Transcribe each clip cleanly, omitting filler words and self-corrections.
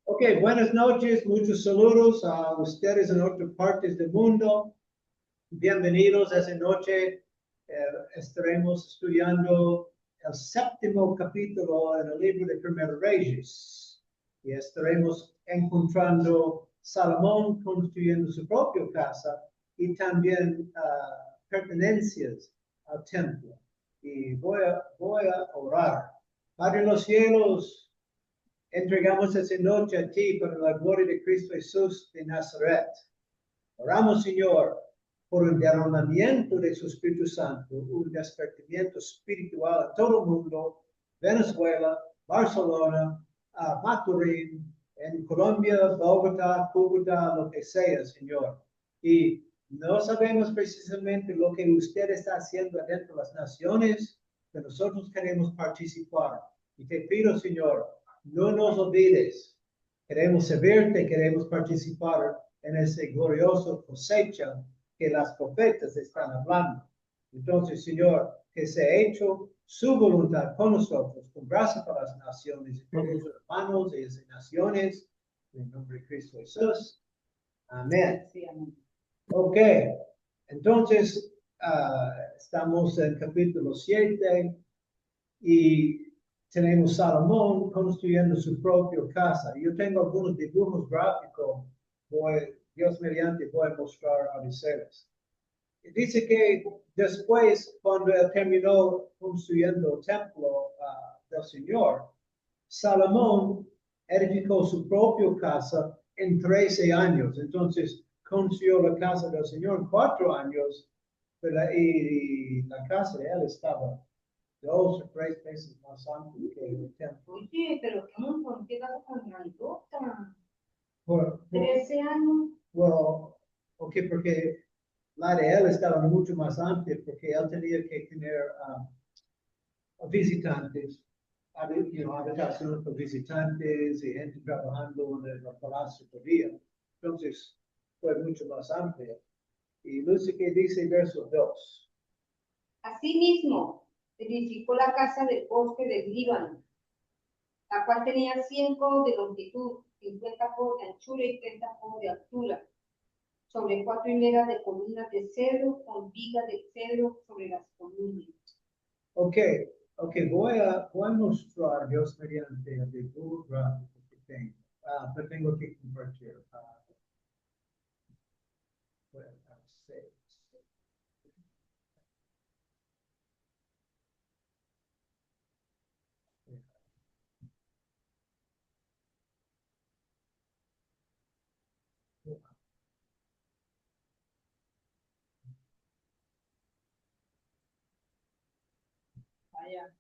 Ok, buenas noches, muchos saludos a ustedes en otras partes del mundo. Bienvenidos a esta noche. Estaremos estudiando el séptimo capítulo en el libro de Primero Reyes. Y estaremos encontrando Salomón construyendo su propia casa y también pertenencias al templo. Y voy a orar. Padre en los cielos, entregamos esta noche a ti para la gloria de Cristo Jesús de Nazaret. Oramos, Señor, por un derramamiento de su Espíritu Santo, un despertamiento espiritual a todo el mundo, Venezuela, Barcelona, Maturín, en Colombia, Bogotá, Cúcuta, lo que sea, Señor. Y no sabemos precisamente lo que usted está haciendo adentro de las naciones, pero nosotros queremos participar. Y te pido, Señor, no nos olvides. Queremos servirte, queremos participar en ese glorioso cosecha que las profetas están hablando. Entonces, Señor, que sea hecho su voluntad con nosotros, con gracia para las naciones, y todos los hermanos de esas naciones, en el nombre de Cristo Jesús. Amén. Sí, amén. Ok, entonces estamos en capítulo 7 y tenemos Salomón construyendo su propia casa. Yo tengo algunos dibujos gráficos, Dios mediante voy a mostrar a ustedes. Dice que después, cuando él terminó construyendo el templo del Señor, Salomón edificó su propia casa en 13 años. Entonces, construyó la casa del Señor en 4 años, y la casa de él estaba 2 o 3 veces más amplio que el templo. Oye, pero qué casa tan grandota. Por, 13 años. well, ok, porque la de él estaba mucho más amplia, porque él tenía que tener visitantes, habitaciones para visitantes y gente trabajando en el palacio por día. Entonces, fue mucho más amplia. Y luce que dice verso 2. Asimismo, edificó la casa del bosque del Líbano, la cual tenía 100 codos de longitud, 50 codos de anchura y 30 codos de altura, sobre 4 hileras de columnas de cedro, con vigas de cedro sobre las columnas. Ok, voy a mostrar Dios mediante el dibujo gráfico que tengo. Pero tengo que compartir. Bueno, sí. Vaya.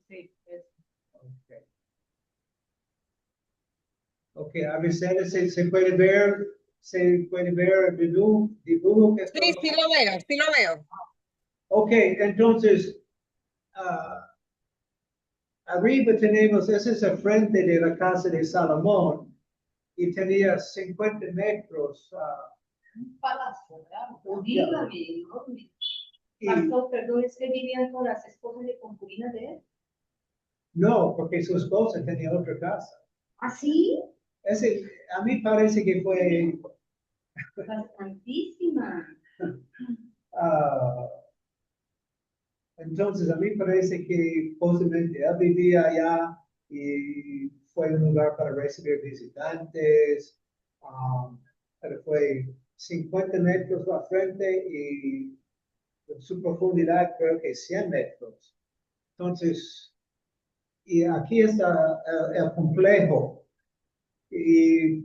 Sí, es. Ok, a veces se puede ver el dibujo que Sí, sí lo veo, sí lo veo. Ok, entonces, arriba tenemos, ese es el frente de la casa de Salomón, y tenía 50 metros. Un palacio, ¿verdad? Yeah. Dígame, enorme. Y, Pastor, perdón, es que vivían con las esposas de concubinas de él. no, porque su esposa tenía otra casa. ¿Ah, sí? A mí parece que fue Bastantísima. ah, entonces, a mí parece que posiblemente él vivía allá y fue un lugar para recibir visitantes, pero fue 50 metros la frente y su profundidad creo que 100 metros. Entonces, y aquí está el complejo y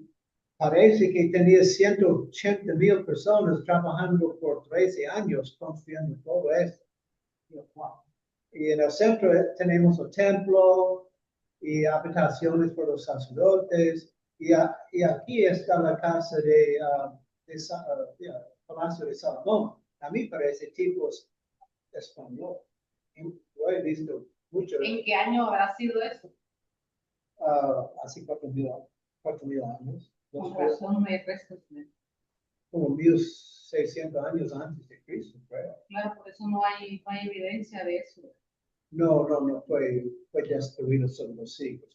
parece que tenía 180,000 personas trabajando por 13 años construyendo todo esto. Y en el centro tenemos el templo y habitaciones para los sacerdotes. Y aquí está la casa de Palacio de Salomón. A mí parece tipo español. Yo he visto mucho. ¿En qué año habrá sido eso? Hace 4,000 años. Con razón, no hay restos. Como 1,600 años antes de Cristo, creo. Claro, por eso no hay evidencia de eso. no fue destruido sobre los siglos.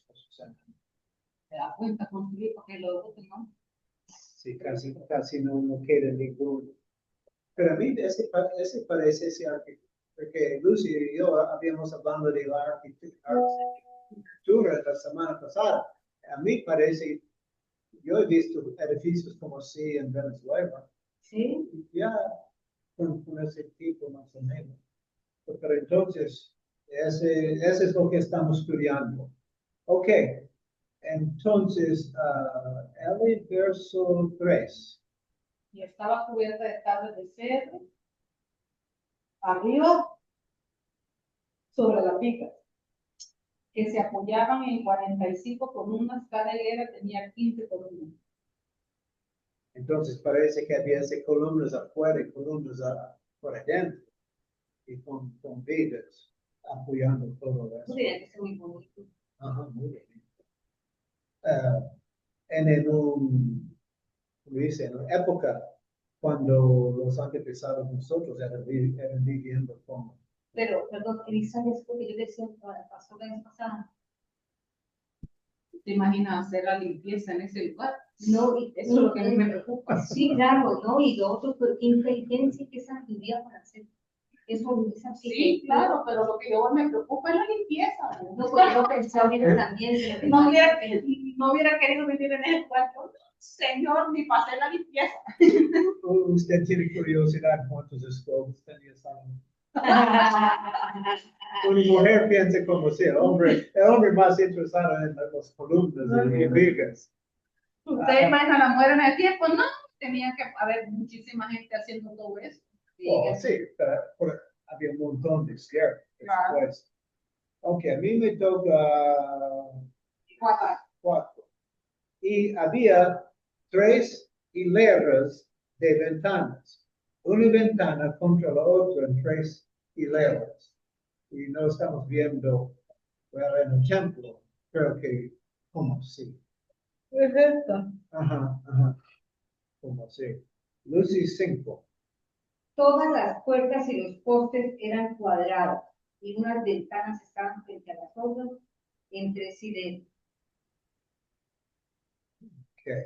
¿Te das cuenta? Construir porque lo otro no. Sí, casi no queda ninguno. Pero a mí ese parece ese arquitecto, porque Lucy y yo habíamos hablado de la arquitectura la semana pasada. A mí parece, yo he visto edificios como así en Venezuela, Sí, ya con ese tipo más o menos. Pero entonces, ese es lo que estamos estudiando. Ok, entonces, el verso 3. Y estaba cubierta de tablas de cedro arriba sobre la pica, que se apoyaban en 45 columnas, cada hilera tenía 15 columnas. Entonces parece que había columnas afuera y columnas por adentro, y con vigas apoyando todo eso. tiene que ser muy bonito. Ajá, muy bien. En como dice, en la época cuando los antepasados de nosotros eran viviendo como. Pero, perdón, Elizabeth, es porque yo decía, pasó la vez pasada. ¿Te imaginas hacer la limpieza en ese lugar? No, y Eso es lo que a mí me preocupa. Sí, claro, ¿no? Y lo otro, pues, qué inteligencia que sabiduría para hacer eso, esa Sí, claro, pero lo que yo me preocupa es la limpieza. No, porque yo pensaba ahorita también. que No hubiera querido vivir en ese cuarto. Señor, ni pasé la limpieza. Usted tiene curiosidad cuántos esclavos tenía Salomón. Una mujer piensa como si el hombre más interesado en las columnas y vigas. Ustedes imaginan la mujer en el tiempo, no, tenía que haber muchísima gente haciendo todo eso. Oh, sí, pero había un montón de izquierda. Claro. Después. Ok, a mí me toca 4. Y había 3 hileras de ventanas. Una ventana contra la otra en 3 hileras. Y no estamos viendo en el templo, creo que como así. Es esto. Ajá, como así. Lucy 5. Todas las puertas y los postes eran cuadrados y unas ventanas estaban frente a las otras entre sí de Okay.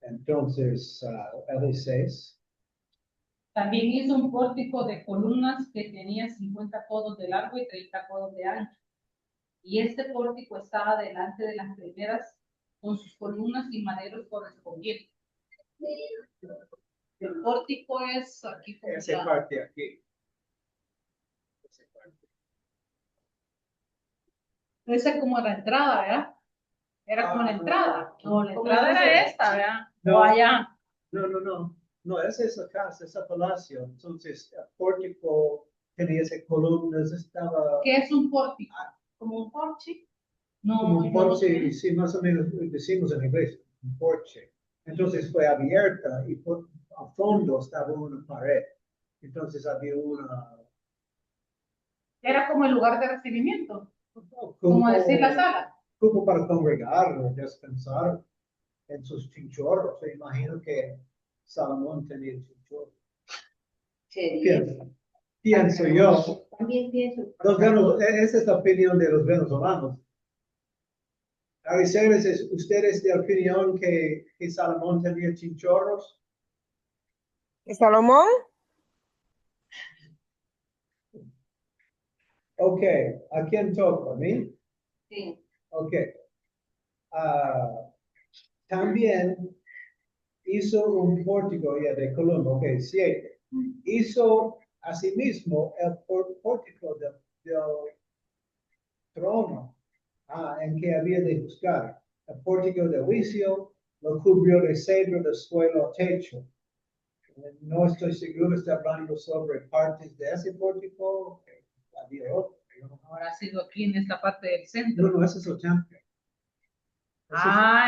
Entonces, L6. También hizo un pórtico de columnas que tenía 50 codos de largo y 30 codos de ancho. Y este pórtico estaba delante de las primeras con sus columnas y maderos correspondientes. El pórtico es aquí como Esa parte aquí. esa es como la entrada, ¿verdad? Era como la entrada. No, la ¿Cómo entrada es era eso? esta, ¿verdad? No. O allá. No, esa es la casa, ese palacio. Entonces, el pórtico tenía esas columnas, estaba ¿Qué es un pórtico? ¿Como un porche? No, como un no lo porche, sé. sí, más o menos decimos en inglés, un porche. Entonces fue abierta y al fondo estaba una pared. Entonces había una. Era como el lugar de recibimiento, Cupo, como decir la sala. cupo para congregar o descansar en sus chinchorros. Me imagino que Salomón tenía chinchorros. Pienso yo. También pienso. Esa es la opinión de los venezolanos. Ariseles, ¿ustedes de opinión que Salomón tenía chinchorros? ¿Y Salomón? Ok, ¿a quién toca? ¿A mí? Sí. Ok. También hizo un pórtico ya de columna, ok, 7. Hizo asimismo el pórtico del trono en que había de buscar. El pórtico de juicio lo cubrió de cedro del suelo al techo. No estoy seguro, está hablando sobre partes de ese pórtico. Había otro. Ahora ha sido aquí en esta parte del centro. No, ese es el templo.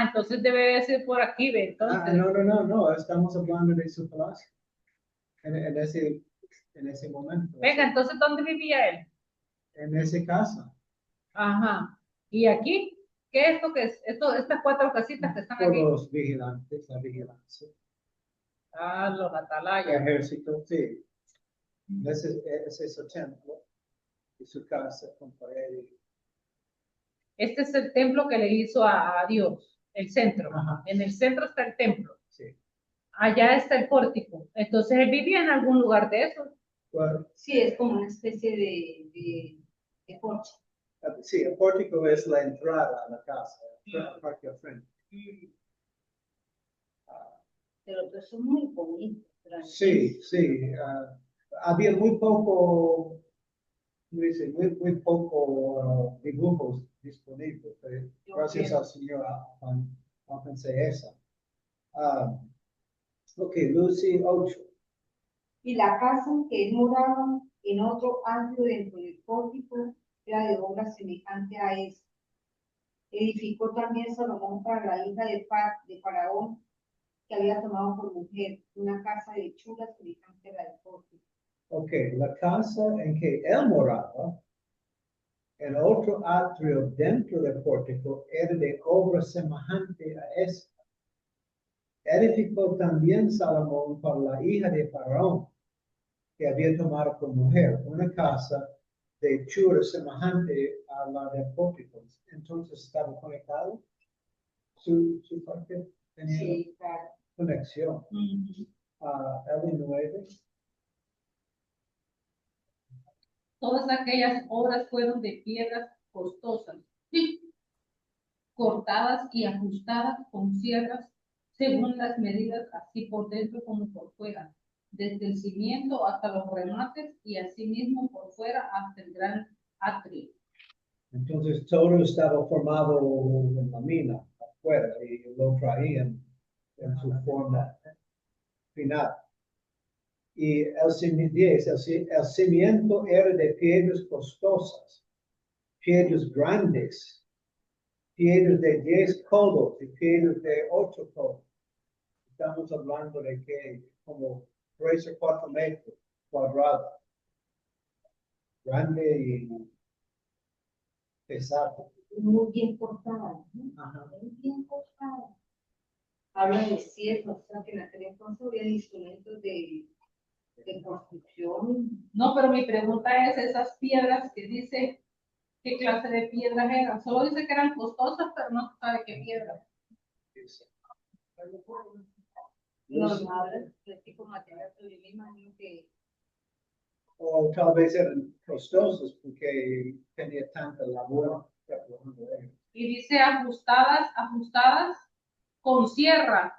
Entonces debe ser por aquí, ¿ve? Entonces. No, estamos hablando de su palacio. En ese momento. Venga, entonces, ¿dónde vivía él? En ese casa. Ajá. ¿Y aquí? ¿Qué es esto que es? Estas 4 casitas que están Por aquí. los vigilantes, la vigilancia. Los atalayas. Ejército, sí. Ese es el templo. y su casa con pared. Este es el templo que le hizo a Dios, el centro. Ajá. En el centro está el templo. Sí. Allá está el pórtico. Entonces él vivía en algún lugar de esos. Bueno, Sí, es como una especie de porche. sí, el pórtico es la entrada a la casa, el parque al frente. Pero todo eso es muy bonito. Sí, sí. Había muy poco, dice, muy poco dibujos disponibles. Pero gracias al Señor alcancé esa. Ok, Lucy 8. Y la casa en que él moraba en otro atrio dentro del pórtico era de obra semejante a esta. Edificó también Salomón para la hija de Faraón, que había tomado por mujer, una casa de hechura semejante a la del pórtico. Ok, la casa en que él moraba, el otro atrio dentro del pórtico, era de obra semejante a esta. Edificó también Salomón para la hija de Faraón, que había tomado por mujer, una casa de hechura semejante a la del pórtico. Entonces estaba conectado. Su parte tenía Sí, claro. conexión. L9. Todas aquellas obras fueron de piedras costosas, cortadas y ajustadas con sierras según las medidas, así por dentro como por fuera, desde el cimiento hasta los remates y asimismo por fuera hasta el gran atrio. Entonces todo estaba formado en la mina afuera y lo traían en su forma final. Y el cimiento era de piedras costosas, piedras grandes, piedras de 10 codos y piedras de 8 codos. Estamos hablando de que como 3 o 4 metros cuadrados. Grande y pesado. Muy bien cortada, ¿no? Ajá. Muy bien cortada. Habla de cierto, o sea que en aquel entonces había instrumentos de construcción. No, pero mi pregunta es, esas piedras que dice, ¿qué clase de piedras eran? Solo dice que eran costosas, pero no se sabe qué piedras. No, no habla de tipo de material, pero yo me imagino que O tal vez eran costosos porque tenía tanta labor. Y dice ajustadas con sierra.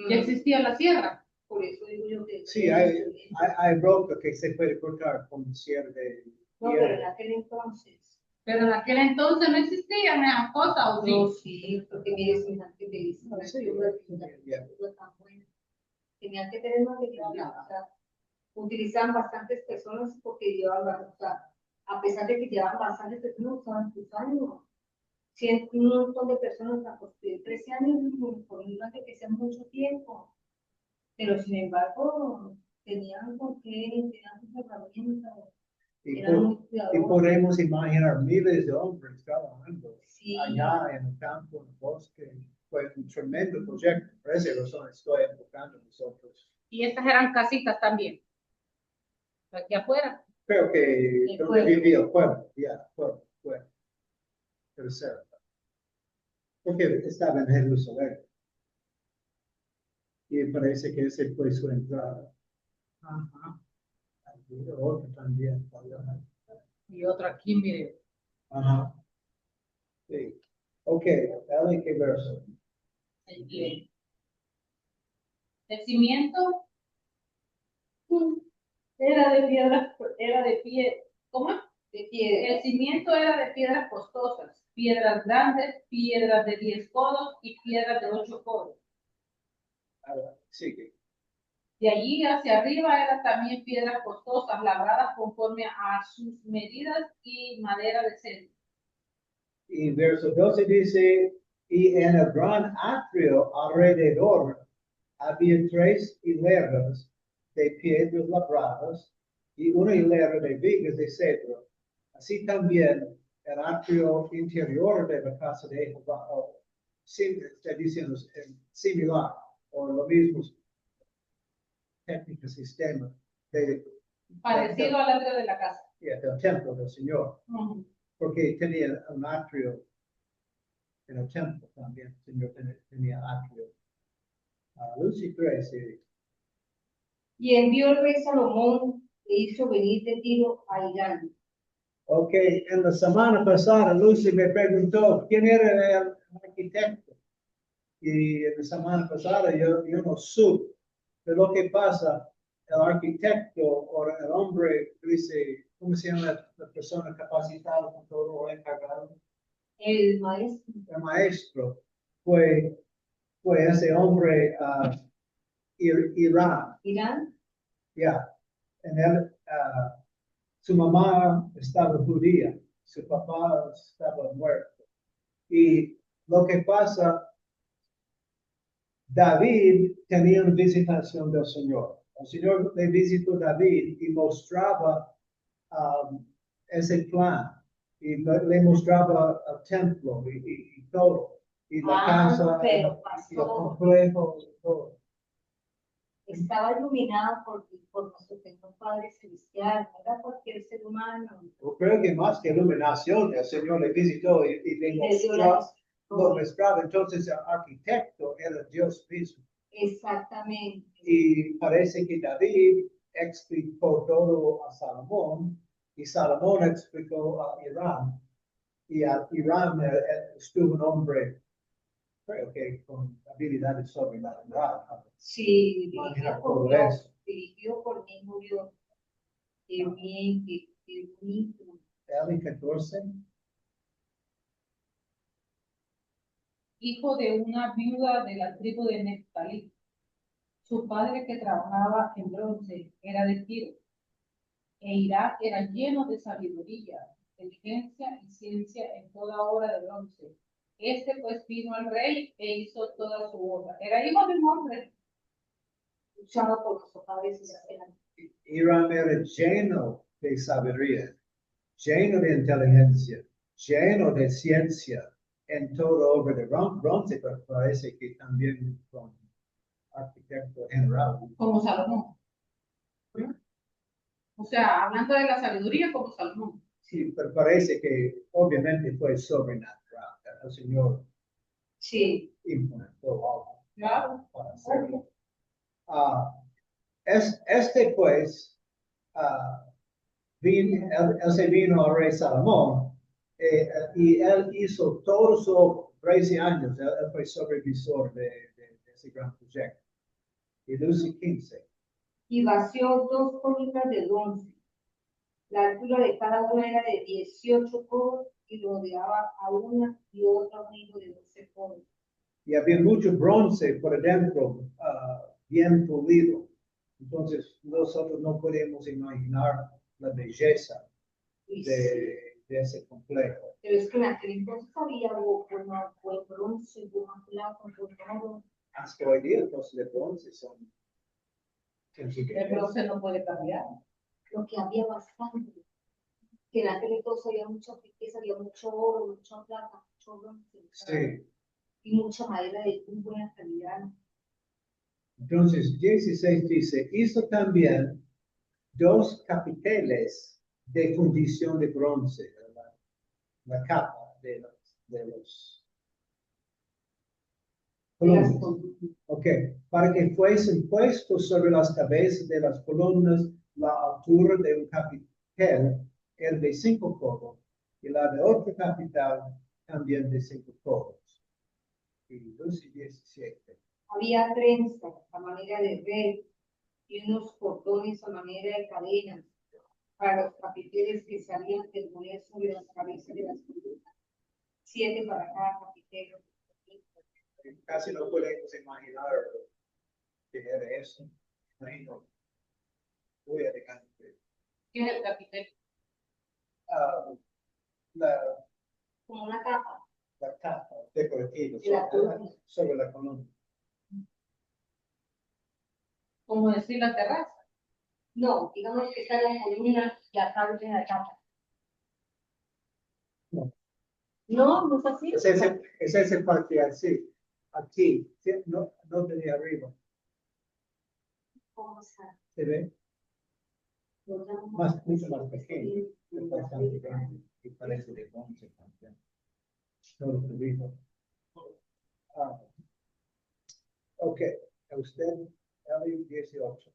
Ya existía la sierra. por eso digo yo que Sí, hay roca que se puede cortar con cierre. no, pero en aquel entonces. Pero en aquel entonces no existían esas cosas, ¿o sí? No, sí, porque mire, si antes de Sí, tan buena. Tenían que tener más de o sea, utilizaban bastantes personas porque llevaban, o sea, a pesar de que llevaban bastantes personas, usaban sus años. Un montón de personas a construir 13 años, por un que sea mucho tiempo. Pero sin embargo, tenían sus herramientas. Y podemos imaginar miles de hombres trabajando Sí. allá en el campo, en el bosque. Fue un tremendo proyecto. Por esa razón estoy enfocando nosotros. Y estas eran casitas también. Aquí afuera. Creo que El donde pueblo. vivía el pueblo, pueblo. Tercero. Porque estaba en Jerusalén. Y parece que ese fue su entrada. Ajá. Y otro también. Y otro aquí, mire. Ajá. Sí. Ok, dale qué verso. El pie. El cimiento era de pie, ¿cómo? De piedra. El cimiento era de piedras costosas, piedras grandes, piedras de 10 codos y piedras de 8 codos. Ahora, sigue. De allí hacia arriba eran también piedras costosas, labradas conforme a sus medidas y madera de cedro. Y verso 12 dice, y en el gran atrio alrededor había 3 hileras de piedras labradas y una hilera de vigas de cedro. Así también el atrio interior de la casa de Jehová, está diciendo similar, o lo mismo técnico sistema. Parecido al atrio de la casa. del templo del Señor, Ujú. porque tenía un atrio en el templo también. El Señor tenía atrio. Lucy 13. Y envió el rey Salomón e hizo venir de Tiro a Irán. Ok, en la semana pasada Lucy me preguntó quién era el arquitecto. Y en la semana pasada yo no supe. Pero lo que pasa, el arquitecto o el hombre, dice, ¿cómo se llama la persona capacitada con todo lo encargado? El maestro. El maestro fue ese hombre Irán. Irán. Ya, en él, su mamá estaba judía, su papá estaba muerto. Y lo que pasa, David tenía una visitación del Señor. El Señor le visitó a David y mostraba ese plan. Y le mostraba el templo y todo. Y la casa, pero y el pasó. complejo, todo. Estaba iluminado por nuestro Señor Padre Celestial, no era cualquier ser humano. Yo creo que más que iluminación, el Señor le visitó y le Y le dio la lo mostraba. Entonces el arquitecto era Dios mismo. Exactamente. Y parece que David explicó todo a Salomón y Salomón explicó a Irán. Y a Irán estuvo un hombre, creo que con habilidades sobrenaturales. Sí, Manejar dirigido por todo Dios, eso. dirigido por mismo Dios. Qué bien, qué bonito. Eli 14. Hijo de una viuda de la tribu de Neftalí. Su padre, que trabajaba en bronce, era de Tiro, e Irak era lleno de sabiduría, inteligencia y ciencia en toda obra de bronce. Este pues vino al rey e hizo toda su obra. Era hijo de un hombre. Usado por nuestro Padre Celestial. Irán era lleno de sabiduría, lleno de inteligencia, lleno de ciencia en todo obra de bronce, pero parece que también con arquitecto general. Como Salomón. O sea, hablando de la sabiduría como Salomón. Sí, pero parece que obviamente fue sobrenatural. El Señor Sí. implementó algo Claro. para hacerlo. Este pues, él se vino al rey Salomón y él hizo todos sus 13 años, él fue supervisor de ese gran proyecto. Y Lucy 15. Y vació 2 columnas de bronce. La altura de cada una era de 18 codos y rodeaba a una y otra un hilo de 12 codos. Y había mucho bronce por adentro, bien pulido. Entonces, nosotros no podemos imaginar la belleza Y sí, de ese complejo. pero es que en aquel entonces había buen bronce, buen plata, buen oro. Hasta hoy día, los de bronce son. El bronce no puede cambiar. Lo que había bastante. Que en aquel entonces había mucha riqueza, había mucho oro, mucha plata, mucho bronce. Sí. Y mucha madera de muy buena calidad. Entonces, 16 dice, hizo también 2 capiteles de fundición de bronce, la capa de los columnas. Ok, para que fuesen puestos sobre las cabezas de las columnas la altura de un capitel era de 5 codos y la de otro capitel también de 5 codos. Y 17. Había trenzas a manera de red y unos cordones a manera de cadenas para los capiteles que salían del poner sobre las cabezas de las columnas. 7 para cada capitelo. Casi no podemos imaginar qué era eso. Imagino. Muy elegante. ¿Qué es el capitel? La Como una capa. capa decorativa De la columna. sobre la columna. Como decir la terraza. No, digamos que está la columna y acá viene la capa. No. No, no es así. Es ese parte así. Aquí, ¿sí? No tenía arriba. ¿Cómo está? ¿Se ve? mucho más pequeño, es bastante grande, y parece de bronce también. No lo que dijo. Ah, ok, a usted, Eli, 18.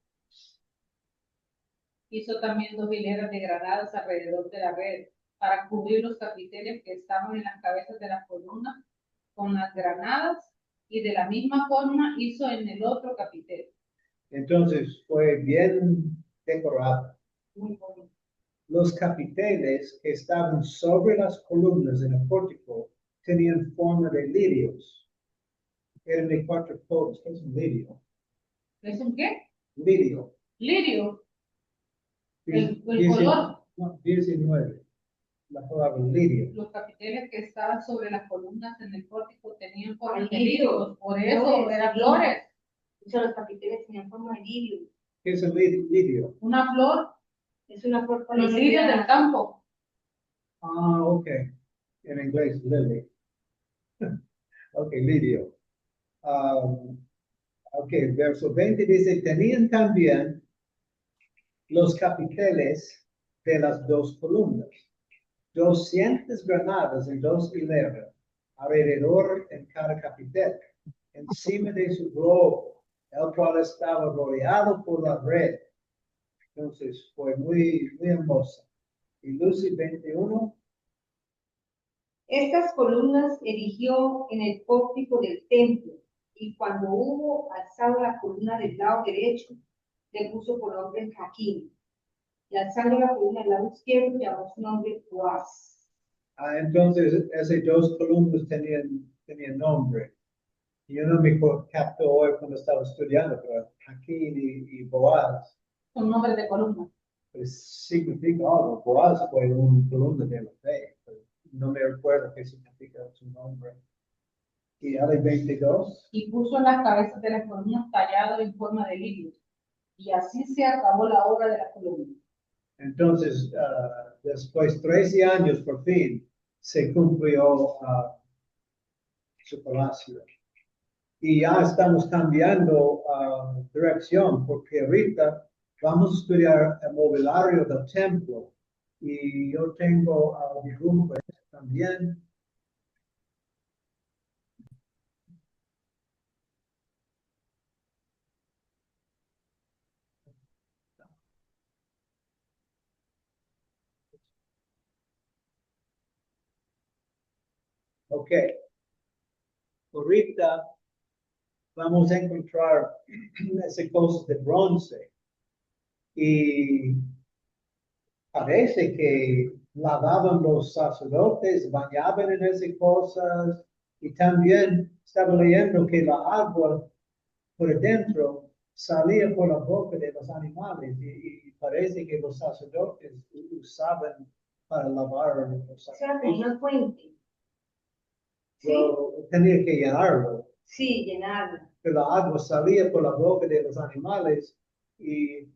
Hizo también 2 hileras de granadas alrededor de la red para cubrir los capiteles que estaban en las cabezas de las columnas con las granadas, y de la misma forma hizo en el otro capitel. Entonces fue bien decorado. Muy bonito. Los capiteles que estaban sobre las columnas en el pórtico tenían forma de lirios. Eran de 4 colores. ¿Qué es un lirio? ¿Es un qué? Lirio. Lirio. El Dieci- color. No, 19. La palabra lirio. Los capiteles que estaban sobre las columnas en el pórtico tenían forma de Lirio. lirios, por eso Flores, eran lirio. flores. O sea, los capiteles tenían forma de lirio. ¿Qué es un lirio? Una flor, Es una flor los parecida. lirios del campo. Ah, ok. En inglés, lily. Ok, lirio. Ok, verso 20 dice, tenían también los capiteles de las 2 columnas, 200 granadas en 2 hileras, alrededor en cada capitel, encima de su globo, el cual estaba rodeado por la red. Entonces fue muy, muy hermosa. Y Lucy 21. Estas columnas erigió en el pórtico del templo, y cuando hubo alzado la columna del lado derecho, le puso por nombre Jaquín. Y alzando la columna del lado izquierdo, llamó su nombre Boaz. Entonces esas 2 columnas tenían nombre. Yo no me captó hoy cuando estaba estudiando, pero Jaquín y Boaz, Son nombres de columnas. pues, significa algo. Boaz fue un columna de la fe, pero no me recuerdo qué significa su nombre. Y Ale 22. Y puso en las cabezas de las columnas tallado en forma de lirios. Y así se acabó la obra de la columna. Entonces, después 13 años, por fin, se cumplió su palacio. Y ya estamos cambiando dirección, porque ahorita vamos a estudiar el mobiliario del templo. Y yo tengo dibujo también. Ok. Ahorita vamos a encontrar esas cosas de bronce. Y parece que lavaban los sacerdotes, bañaban en esas cosas. Y también estaba leyendo que la agua por dentro salía por la boca de los animales. Y parece que los sacerdotes usaban para lavar los O sea, como sacrificios. una fuente. Sí, Pero tenía que llenarlo. sí, llenarla. Que la agua salía por la boca de los animales y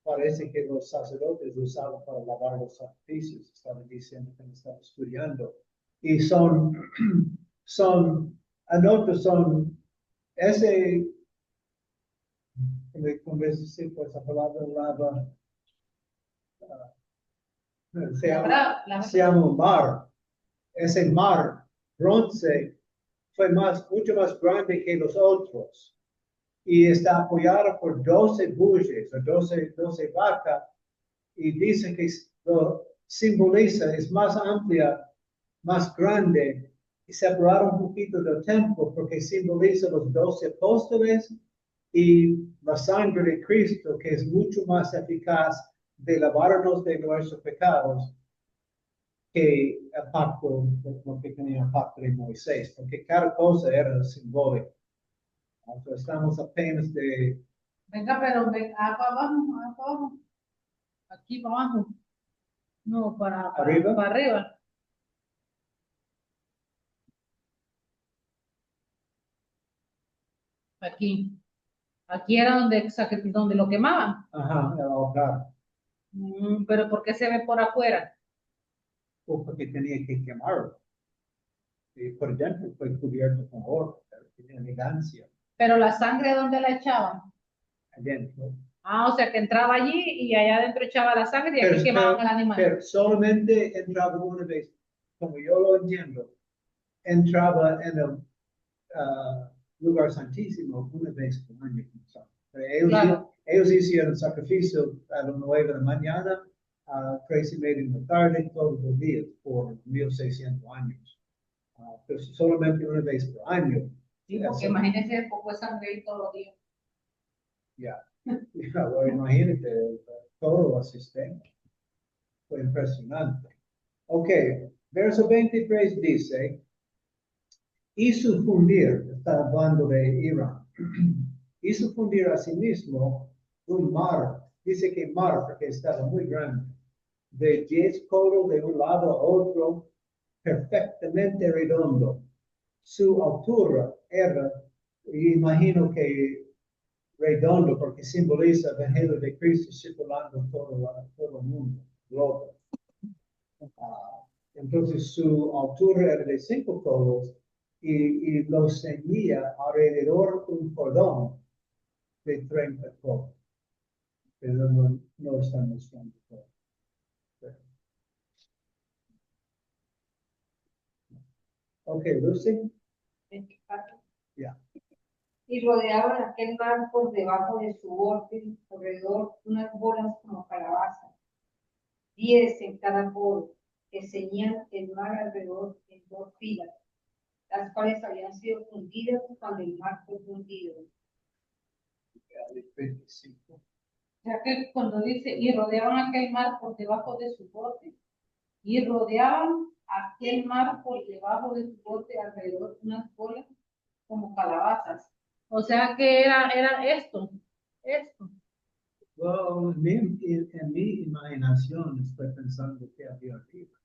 parece que los sacerdotes usaban para lavar los sacrificios. Estaban diciendo que estaban estudiando. Y anotos son, ese, ¿cómo es decir por esa palabra? Lava, se llama un mar. Ese mar, bronce, fue mucho más grande que los otros. Y está apoyado por 12 bueyes o 12 vacas. Y dice que lo simboliza, es más amplia, más grande, y separar un poquito del templo porque simboliza los 12 apóstoles y la sangre de Cristo, que es mucho más eficaz de lavarnos de nuestros pecados que el pacto, lo que tenía el pacto de Moisés, porque cada cosa era simbólica. Entonces, estamos apenas de... Venga, pero ven, para abajo. Aquí para abajo. No, ¿Arriba? para arriba. Aquí. Aquí era donde lo quemaban. Ajá, el altar. Pero ¿por qué se ve por afuera? Porque tenía que quemarlo. Y por dentro fue cubierto con oro, pero tenía elegancia Pero la sangre, ¿dónde la echaban? adentro. Ah, o sea que entraba allí y allá adentro echaba la sangre y aquí quemaban al animal. Pero solamente entraba una vez, como yo lo entiendo, entraba en el lugar santísimo una vez por año. Pero Claro. ellos hicieron sacrificio a las 9 de la mañana, a 3:30 de la tarde, todos los días, por 1600 años. Pero solamente una vez por año. Sí, porque imagínense el poco de sangre ahí todos los días. Ya, bueno, imagínate, todo el sistema. Fue impresionante. Ok, verso 23 dice, hizo fundir, está hablando de Irán, hizo fundir a sí mismo un mar, dice que mar porque estaba muy grande, de 10 codos de un lado a otro, perfectamente redondo. Su altura era, imagino que redondo, porque simboliza el Evangelio de Cristo circulando todo el mundo, globo. Entonces su altura era de 5 codos y lo ceñía alrededor un cordón de 30 codos. Pero no están mostrando todo. Ok, Lucy. Ya. Y rodeaban aquel mar por debajo de su borde, alrededor unas bolas como calabazas, 10 en cada borde, que ceñían el mar alrededor en 2 filas, las cuales habían sido fundidas cuando el mar fue fundido. Ya, O sea que cuando dice, y rodeaban aquel mar por debajo de su bote, y rodeaban aquel mar por debajo de su bote alrededor unas bolas como calabazas. O sea que era esto. Well, en mi imaginación estoy pensando que había arriba.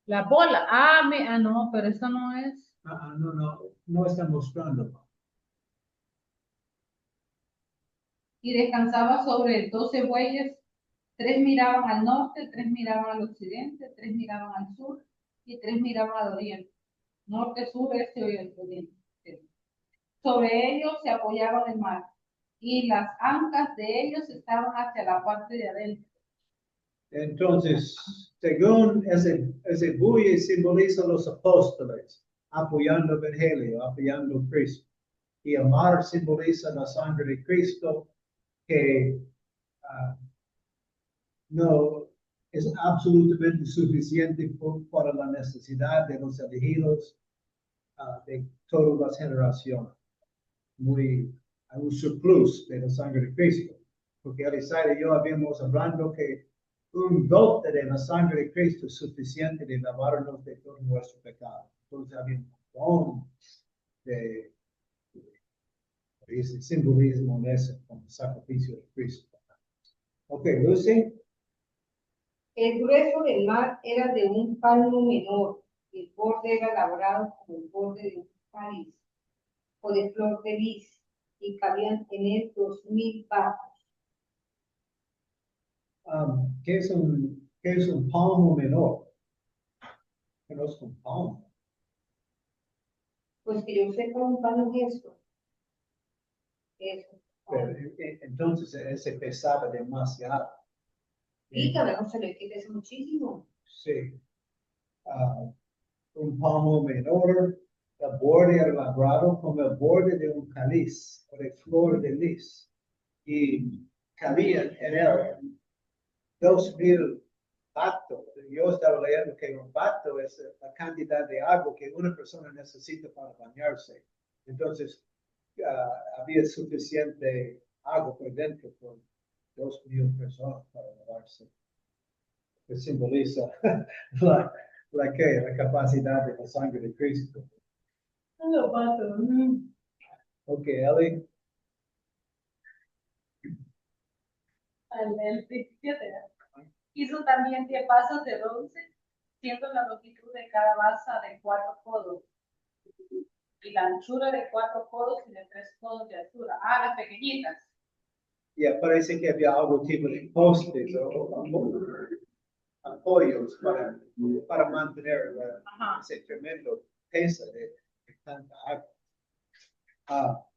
La bola. No, pero eso no es. No están mostrando. Y descansaba sobre 12 bueyes, 3 miraban al norte, 3 miraban al occidente, 3 miraban al sur y 3 miraban al oriente. Norte, sur, este y oriente. Sobre ellos se apoyaba el mar y las ancas de ellos estaban hacia la parte de adentro. Entonces, según ese buey simboliza los apóstoles, apoyando el Evangelio, apoyando a Cristo. Y el mar simboliza la sangre de Cristo, que no es absolutamente suficiente para la necesidad de los elegidos de todas las generaciones. Hay un surplus de la sangre de Cristo. Porque Eliseo y yo habíamos hablando que un dote de la sangre de Cristo es suficiente de lavarnos de todo nuestro pecado. Entonces había un montón de ese simbolismo de ese con el sacrificio de Cristo. Ok, Lucy. El grueso del mar era de un palmo menor, y el borde era labrado como el borde de un cáliz o de flor de lis, y cabían en él 2000 barcos. ¿Qué es un palmo menor? ¿Qué no es un palmo? Pues que yo sepa, un palmo es esto. Eso. Pero, entonces ese pesaba demasiado. Y también se le quita eso muchísimo. Sí. Un palmo menor, el borde era labrado como el borde de un cáliz o de flor de lis. Y cabían en él 2000 batos. Yo estaba leyendo que un bato es la cantidad de agua que una persona necesita para bañarse. Entonces, había suficiente agua por dentro por 2000 personas para lavarse. Que simboliza la capacidad de la sangre de Cristo. Ok, Ellie. El principio hizo también 10 vasos de bronce, siendo la longitud de cada basa de 4 codos y la anchura de 4 codos y de 3 codos de altura. Las pequeñitas. Y parece que había algo tipo de postes o apoyos para mantener ese tremendo peso de tanta agua.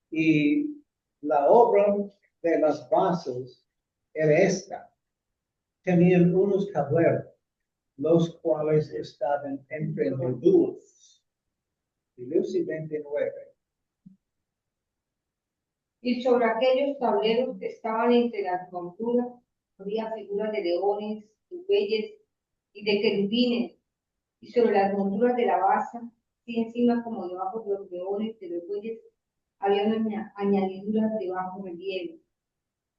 Y La obra de las bases era esta. Tenían unos tableros, los cuales estaban entre los dúos. Y Lucy 29. Y sobre aquellos tableros que estaban entre las monturas, había figuras de leones, de bueyes y de querubines. Y sobre las monturas de la base, así encima como debajo de los leones, de los bueyes, había una añadidura de bajo relieve.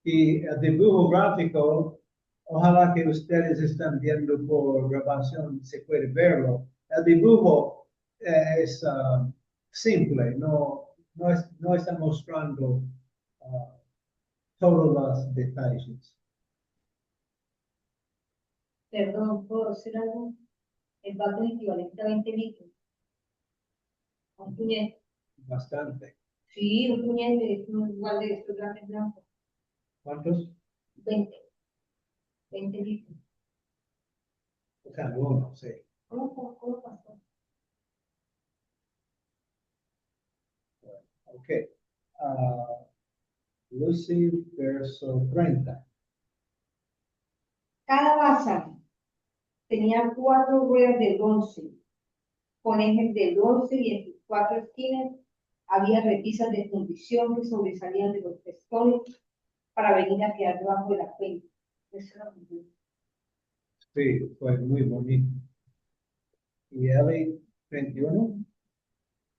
Y el dibujo gráfico, ojalá que ustedes están viendo por grabación, se puede verlo. El dibujo es simple, no está mostrando todos los detalles. Perdón, ¿puedo decir algo? El vato es equivalente a 20 litros. Un puñete. Bastante. Sí, un puñete es igual de estos grandes blancos. ¿Cuántos? 20. 20 litros. Cada uno, sí. ¿Cómo pasó? Ok. Lucy, verso 30. Cada base tenía 4 ruedas de bronce, con ejes de bronce y en sus 4 esquinas había repisas de fundición que sobresalían de los testones para venir a quedar debajo de la cuenta. Eso era muy bueno. Sí, fue muy bonito. Y Eli 21.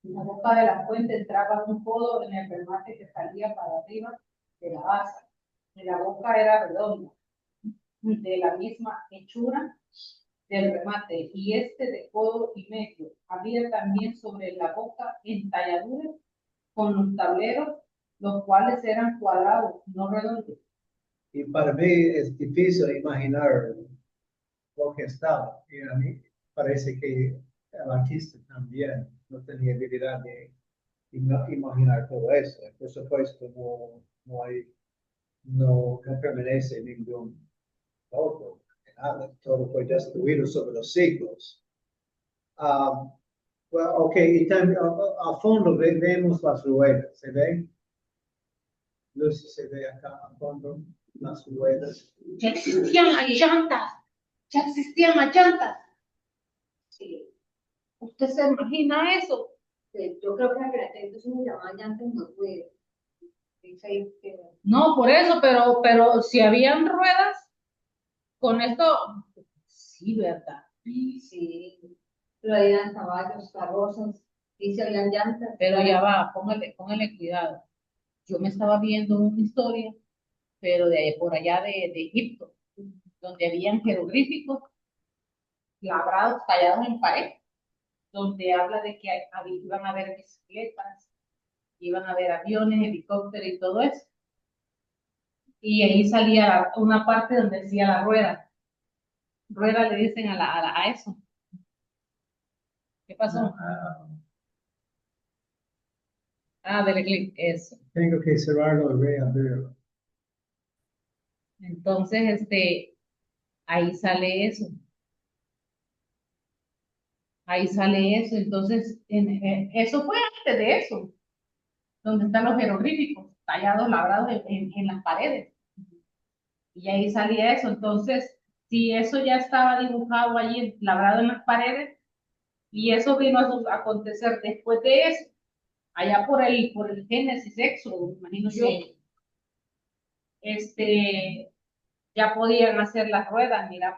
En la boca de la fuente entraba un codo en el remate que salía para arriba de la base. Y la boca era redonda, de la misma hechura del remate, y de codo y medio. Había también sobre la boca entalladuras con los tableros, los cuales eran cuadrados, no redondos. Y para mí es difícil imaginar lo que estaba. Y a mí parece que el artista también no tenía habilidad de imaginar todo eso. Por supuesto, no permanece ningún otro. Nada, todo fue destruido sobre los siglos. Well, ok, y también a fondo vemos las ruedas, ¿se ve? Lucy se ve acá a fondo las ruedas. Ya existían las llantas, ya existían las llantas. Sí. ¿Usted se imagina eso? Yo creo que la creativa es una llamada llantas no puede. Dice ahí que No, por eso, pero si habían ruedas, con esto, sí, ¿verdad? sí, pero ahí eran caballos, carrozas, y se habían llantas. Pero ya va, póngale cuidado. Yo me estaba viendo una historia, pero por allá de Egipto, donde habían jeroglíficos labrados, tallados en pared, donde habla de que iban a haber bicicletas, iban a haber aviones, helicópteros y todo eso. Y ahí salía una parte donde decía la rueda. Rueda le dicen a eso. ¿Qué pasó? Dele clic, eso. Tengo que cerrarlo y reabrirlo. Entonces, ahí sale eso. Ahí sale eso. Entonces, eso fue antes de eso, donde están los jeroglíficos tallados, labrados en las paredes. Y ahí salía eso. Entonces, si eso ya estaba dibujado allí, labrado en las paredes, y eso vino a acontecer después de eso, allá por el Génesis, Éxodo, me imagino yo, ya podían hacer las ruedas, mira.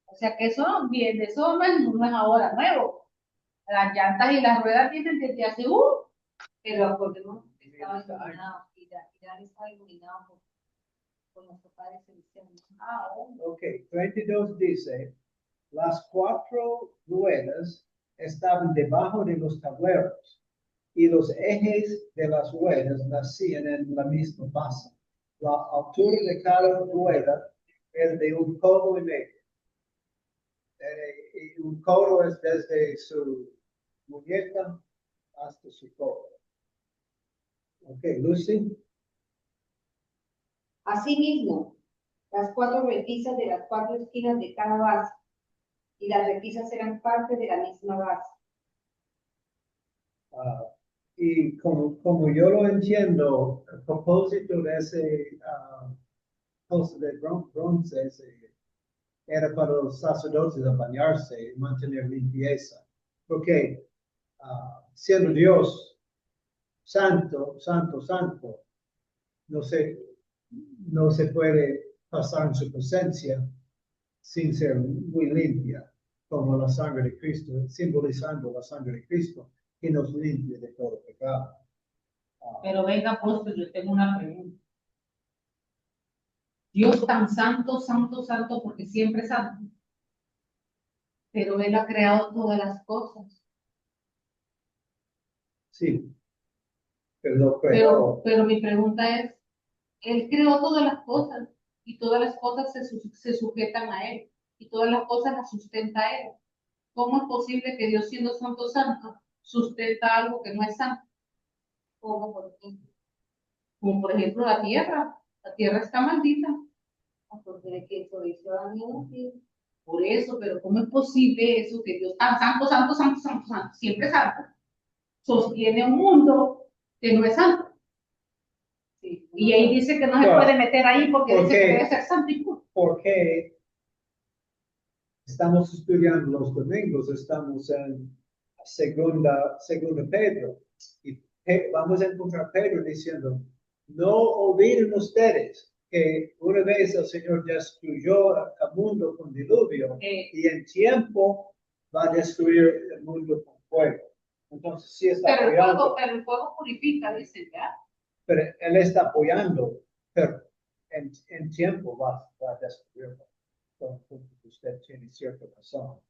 O sea que eso, bien, eso no es ahora nuevo. Las llantas y las ruedas vienen desde hace, Pero acordemos que estaba iluminado y Irán estaba iluminado por nuestro Padre Celestial. Ok, 22 dice, las 4 ruedas estaban debajo de los tableros y los ejes de las ruedas nacían en la misma base. La altura de cada rueda es de un codo y medio. Y un codo es desde su muñeca hasta su codo. Ok, Lucy. Asimismo, las 4 repisas de las 4 esquinas de cada base, y las repisas eran parte de la misma base. Y como yo lo entiendo, el propósito de ese cosa de bronce era para los sacerdotes de bañarse y mantener limpieza. Porque siendo Dios santo, santo, santo, no se puede pasar en su presencia sin ser muy limpia, como la sangre de Cristo, simbolizando la sangre de Cristo, que nos limpia de todo pecado. Pero venga, apóstol, yo tengo una pregunta. Dios tan santo, santo, santo, porque siempre es santo. Pero Él ha creado todas las cosas. Sí, pero lo creó. Pero mi pregunta es, Él creó todas las cosas y todas las cosas se sujetan a Él y todas las cosas las sustenta Él. ¿Cómo es posible que Dios, siendo santo, santo, sustenta algo que no es santo? Como por ejemplo la tierra. La tierra está maldita. Porque de que eso hizo a mí, Por eso, pero ¿cómo es posible eso que Dios tan santo, santo, santo, santo, santo, siempre santo, sostiene un mundo que no es santo? sí, Y ahí dice que no se puede meter ahí porque dice que debe ser santo y puro. Porque estamos estudiando los domingos, estamos en segunda Pedro, y vamos a encontrar a Pedro diciendo, no olviden ustedes que una vez el Señor destruyó al mundo con diluvio, y en tiempo va a destruir el mundo con fuego. Entonces sí está apoyando. Pero el fuego purifica, dice ya. Pero él está apoyando, pero en tiempo va a destruirlo. Entonces usted tiene cierta razón.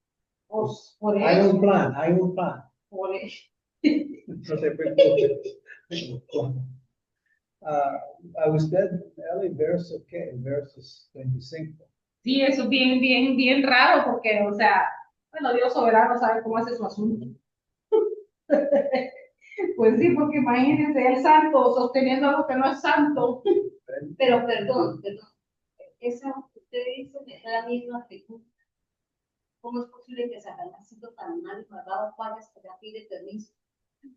Por Hay eso. un plan, hay un plan. Por eso. No se preocupe. A usted, el verso, ¿qué? El verso 25. Sí, eso es bien, bien, bien raro porque, o sea, bueno, Dios soberano sabe cómo hace su asunto. Pues sí, porque imagínense el santo sosteniendo algo que no es santo. Pero perdón, esa que usted dice me da la misma pregunta. ¿Cómo es posible que Satanás, siendo tan mal y malvado, vaya hasta la pide permiso?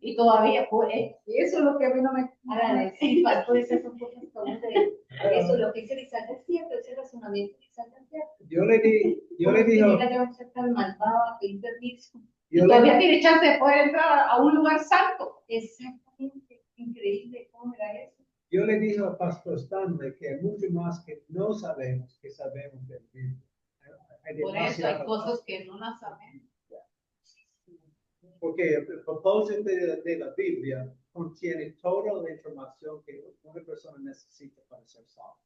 Y todavía, pues, eso es lo que a mí no me... Ahora, sí, pastor, esas son cosas como de eso, lo que dice Lizardo es cierto, ese razonamiento de Lizardo es cierto. Yo le dije, Que va a ser tan malvado a pedir permiso. Y todavía tiene chance de poder entrar a un lugar santo. Exactamente, increíble, ¿cómo era eso? yo le dije al pastor Stanley que hay mucho más que no sabemos que sabemos del Biblia. Por eso hay cosas que no las sabemos. Porque el propósito de la Biblia contiene toda la información que una persona necesita para ser salvo.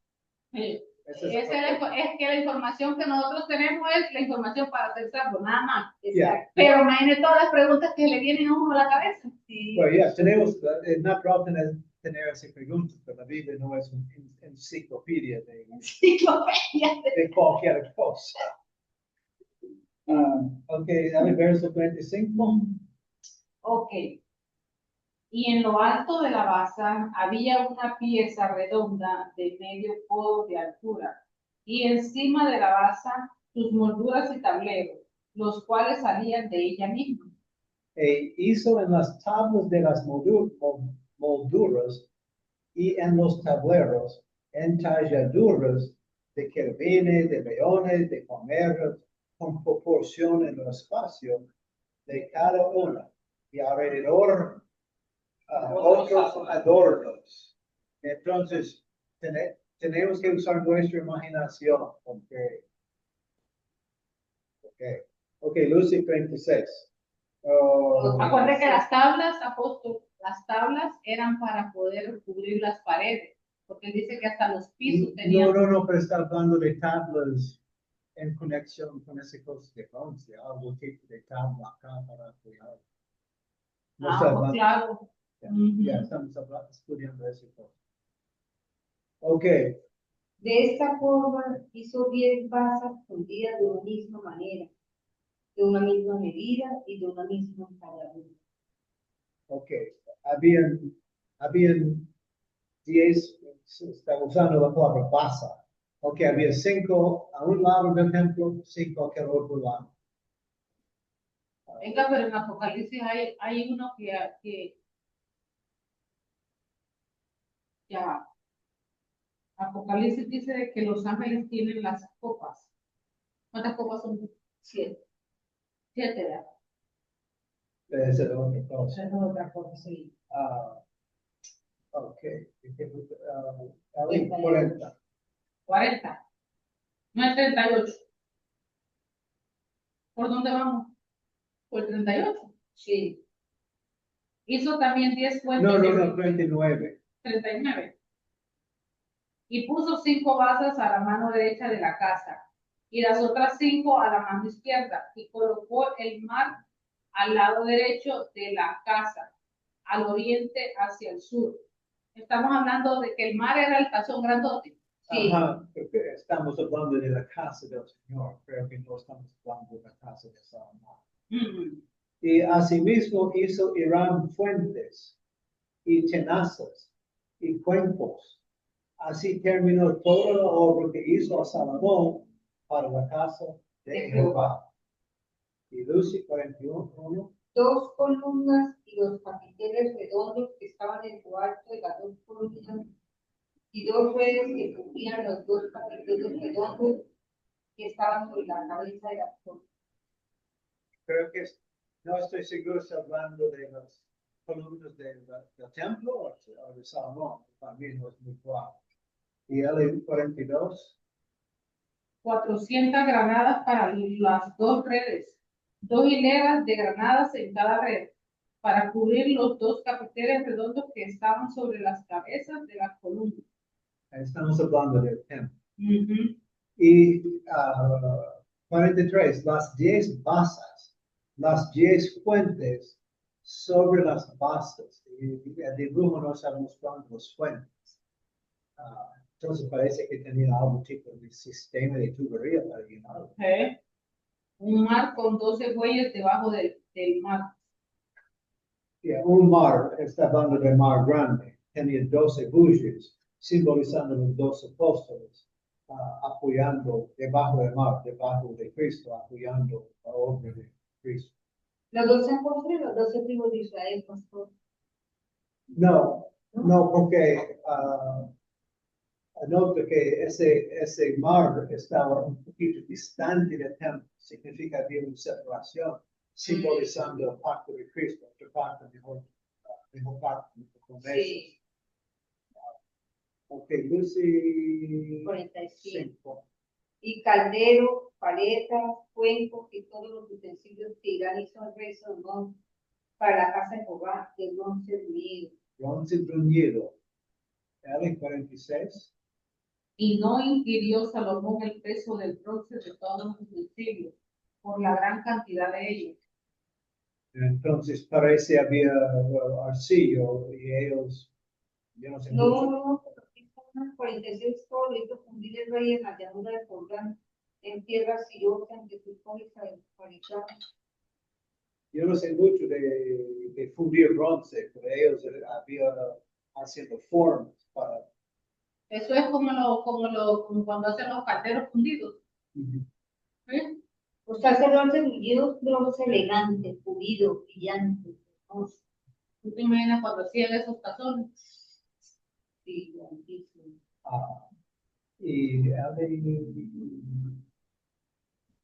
Sí. Es que la información que nosotros tenemos es la información para ser salvo, nada más. Yeah. Pero imagínate todas las preguntas que le vienen a uno a la cabeza. Sí. Well, yeah, tenemos, no problem tener esas preguntas, pero la Biblia no es una enciclopedia de cualquier cosa. Ok, dale verso 25. Ok. Y en lo alto de la base había una pieza redonda de medio codo de altura, y encima de la base sus molduras y tableros, los cuales salían de ella misma. E hizo en las tablas de las molduras y en los tableros entalladuras de querubines, de leones, de palmeras, con proporción en el espacio de cada una, y alrededor otros adornos. Entonces, tenemos que usar nuestra imaginación. Ok, Lucy 36. Acuérdate que las tablas, apóstol, las tablas eran para poder cubrir las paredes, porque él dice que hasta los pisos tenían. No, pero está hablando de tablas en conexión con ese cosa de bronce, algo tipo de tabla acá para cuidar. No está hablando. Claro. Ya estamos estudiando ese cosa. Ok. De esta forma hizo 10 basas fundidas de una misma manera, de una misma medida y de una misma envergadura. Ok, habían 10, está usando la palabra basa. Ok, había 5 a un lado del templo, 5 a aquel otro lado. Venga, pero en Apocalipsis hay uno que Ya va. Apocalipsis dice de que los ángeles tienen las copas. ¿Cuántas copas son? 7. 7, ¿verdad? Debe ser otra cosa. Esa es otra cosa, sí. Ok. Ahí, 40. 40. No es 38. ¿Por dónde vamos? Por 38. Sí. Hizo también 10 fuentes. No, de 39. 39. Y puso 5 basas a la mano derecha de la casa, y las otras 5 a la mano izquierda, y colocó el mar al lado derecho de la casa, al oriente hacia el sur. Estamos hablando de que el mar era el tazón grandote. Sí. Ajá, porque estamos hablando de la casa del Señor, pero que no estamos hablando de la casa de Salomón. Y asimismo hizo Hiram fuentes y tenazas y cuencos. Así terminó toda la obra que hizo Salomón para la casa de Jehová. Y Lucy 41. 2 columnas y 2 capiteles redondos que estaban en lo alto de las 2 columnas y 2 redes que cubrían los 2 capiteles redondos que estaban sobre la cabeza de las columnas. Creo que no estoy seguro si hablando de las columnas del templo o de Salomón. Para mí no es muy claro. Y el 42. 400 granadas para las 2 redes, 2 hileras de granadas en cada red, para cubrir los 2 capiteles redondos que estaban sobre las cabezas de las columnas. Estamos hablando del templo. Ujú. Y 43, las 10 basas, las 10 fuentes sobre las basas. Y el dibujo no sabemos cuántos fuentes. Entonces parece que tenía algún tipo de sistema de tubería para llenar. Un mar con 12 bueyes debajo del mar. Un mar, está hablando de mar grande, tenía 12 bujías, simbolizando los 12 apóstoles, apoyando debajo del mar, debajo de Cristo, apoyando la obra de Cristo. Los 12 apóstoles, los 12 tribus de Israel, pastor. No, porque nota que ese mar estaba un poquito distante del templo, significa que había una separación, simbolizando el pacto de Cristo, el pacto mejor pacto con ellos. Sí. Ok, Lucy. 47. 5. Y caldero, paletas, cuencos y todos los utensilios que Irán hizo al rey Salomón para la casa de Jehová de bronce bruñido. Bronce bruñido. L 46. Y no inquirió Salomón el peso del bronce de todos los utensilios, por la gran cantidad de ellos. Entonces parece había arcillo y ellos, yo no sé mucho. No, 46 todo lo hizo fundir el rey en la llanura de Jordán, en tierra sirosa, entre sus coles fabricados. Yo no sé mucho de fundir bronce, pero ellos habían haciendo formas para. Eso es como cuando hacen los calderos fundidos. ¿Sí? O sea, ese bronce bruñido es bronce elegante, pulido, brillante, hermoso. ¿Tú te imaginas cuando hacían esos tazones? Sí, grandísimo. Y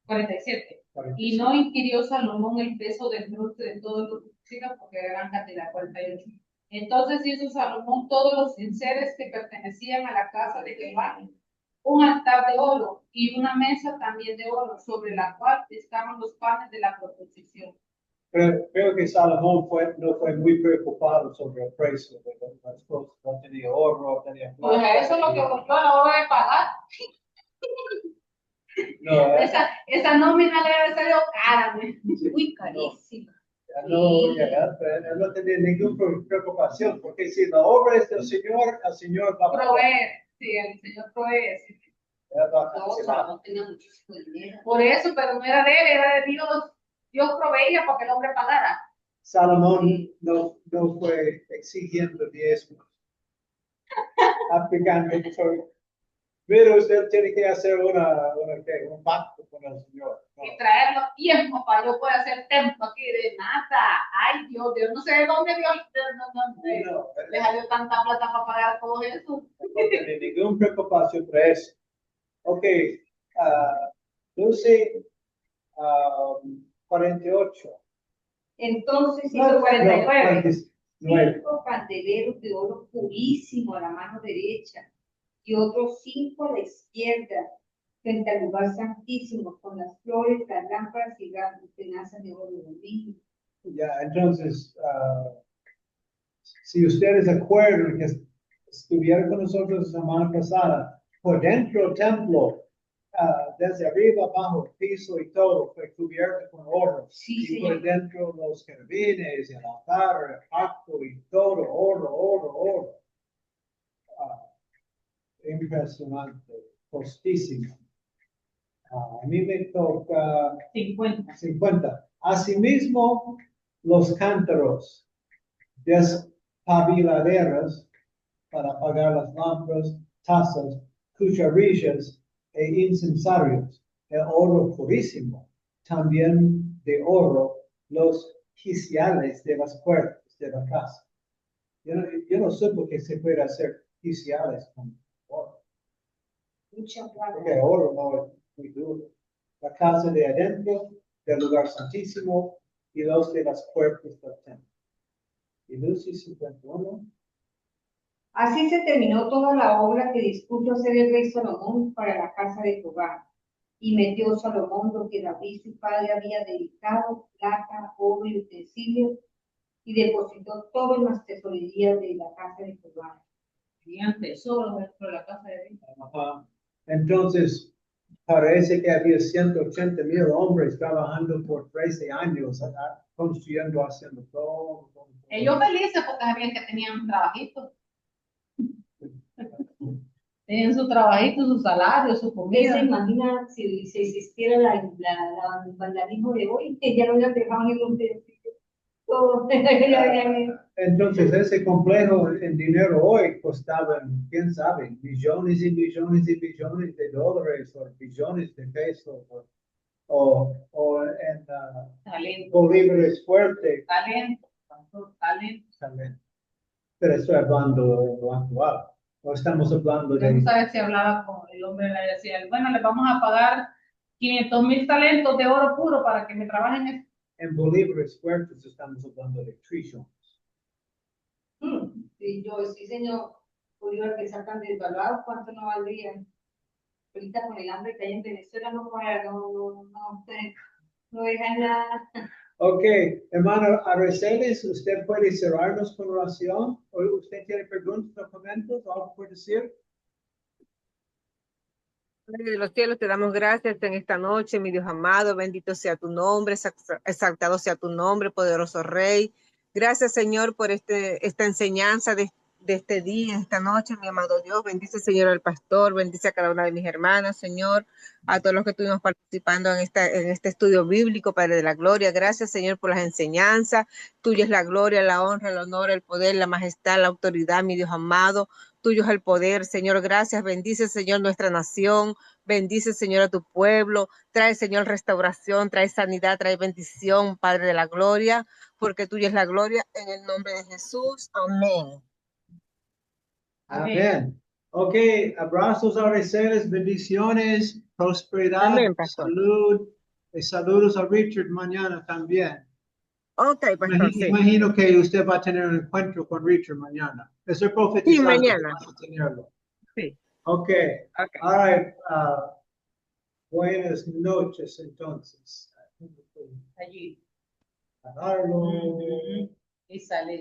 47. 47. Y no inquirió Salomón el peso del bronce de todos los utensilios, porque era gran cantidad, 48. Entonces hizo Salomón todos los enseres que pertenecían a la casa de Jehová, un altar de oro y una mesa también de oro, sobre la cual estaban los panes de la proposición. Creo que Salomón no fue muy preocupado sobre el precio de las cosas. No tenía oro, tenía plata. Pues a eso es lo que volvió a la hora de pagar. No, Esa nómina le había salido cara, ¿no? Muy carísima. Él no tenía ninguna preocupación, porque si la obra es del Señor, el Señor va a Proveer, sí, el Señor provee. Sí. Él va a No, cancelar. Salomón tenía muchísimo dinero. Por eso, pero no era de él, era de Dios. Dios proveía para que el hombre pagara. Salomón no fue exigiendo diezmos, aplicando todo. Pero usted tiene que hacer un pacto con el Señor. y traerlo a tiempo para yo poder hacer templo aquí de nada. Ay, Dios, no sé de dónde Dios No, le salió tanta plata para pagar todo eso. no tiene ninguna preocupación por eso. Ok, 12, 48. Entonces No, hizo no, 49. 49. 5 candeleros de oro purísimo a la mano derecha y otros 5 a la izquierda, frente al lugar santísimo, con las flores, las lámparas y las tenazas de oro de Ya, entonces, si ustedes acuerdan que estuvieron con nosotros la semana pasada, por dentro del templo, desde arriba, abajo, piso y todo, fue cubierto con oro. Sí, Y por señor. dentro los querubines, el altar, el pacto y todo, oro. Impresionante, costísimo. A mí me toca 50. 50. Asimismo, los cántaros, despabiladeras para apagar las lámparas, tazas, cucharillas e incensarios, el oro purísimo, también de oro los quiciales de las puertas de la casa. Yo no sé por qué se puede hacer quiciales con oro. Mucha plata. Porque oro no es muy duro. La casa de adentro, del lugar santísimo y los de las puertas del templo. Y Lucy 51. Así se terminó toda la obra que dispuso hacer el rey Salomón para la casa de Jehová. Y metió Salomón lo que David su padre había dedicado, plata, oro y utensilios, y depositó todo en las tesorerías de la casa de Jehová. Tenían tesoros dentro de la casa de Dios. Ajá. Entonces, parece que había 180,000 hombres trabajando por 13 años, construyendo, haciendo todo. Ellos felices porque sabían que tenían un trabajito. Tenían su trabajito, su salario, su ¿Usted se comida. imagina si existiera la vandalismo de hoy? Que ya no hubieran dejado ni los pedacitos. Todo. Entonces, ese complejo en dinero hoy costaba, quién sabe, millones y millones y millones de dólares o billones de pesos o en Talento. bolívares fuertes. Talento. También. Pero estoy hablando de lo actual. No estamos hablando Yo no de... sabía si hablaba con el hombre, le decía, bueno, les vamos a pagar 500,000 talentos de oro puro para que me trabajen esto. En bolívares fuertes estamos hablando de trillones. Sí, sí, señor. Bolívar que sacan desvaluados, ¿cuánto no valdrían? Ahorita con el hambre que hay en Venezuela no dejan nada. Ok, hermano Areceles, ¿usted puede cerrarnos con oración? ¿O usted tiene preguntas, documentos, algo por decir? Padre de los cielos, te damos gracias en esta noche, mi Dios amado, bendito sea tu nombre, exaltado sea tu nombre, poderoso Rey. Gracias, Señor, por esta enseñanza de este día, esta noche, mi amado Dios. Bendice, Señor, al pastor, bendice a cada una de mis hermanas, Señor, a todos los que estuvimos participando en este estudio bíblico, Padre de la Gloria. Gracias, Señor, por las enseñanzas. Tuya es la gloria, la honra, el honor, el poder, la majestad, la autoridad, mi Dios amado. Tuyo es el poder, Señor. Gracias. Bendice, Señor, nuestra nación. Bendice, Señor, a tu pueblo. Trae, Señor, restauración, trae sanidad, trae bendición, Padre de la gloria, porque tuya es la gloria. En el nombre de Jesús. Amén. Amén. Ok, abrazos Areceles, bendiciones, prosperidad, Amén, pastor. salud. Y saludos a Richard mañana también. Ok, pastor, sí. Imagino que usted va a tener un encuentro con Richard mañana. Estoy profetizando. Sí, mañana. Vas a tenerlo. Sí. Ok. Ok. All right. Buenas noches, entonces. Allí. Agarrarlo. Y salir.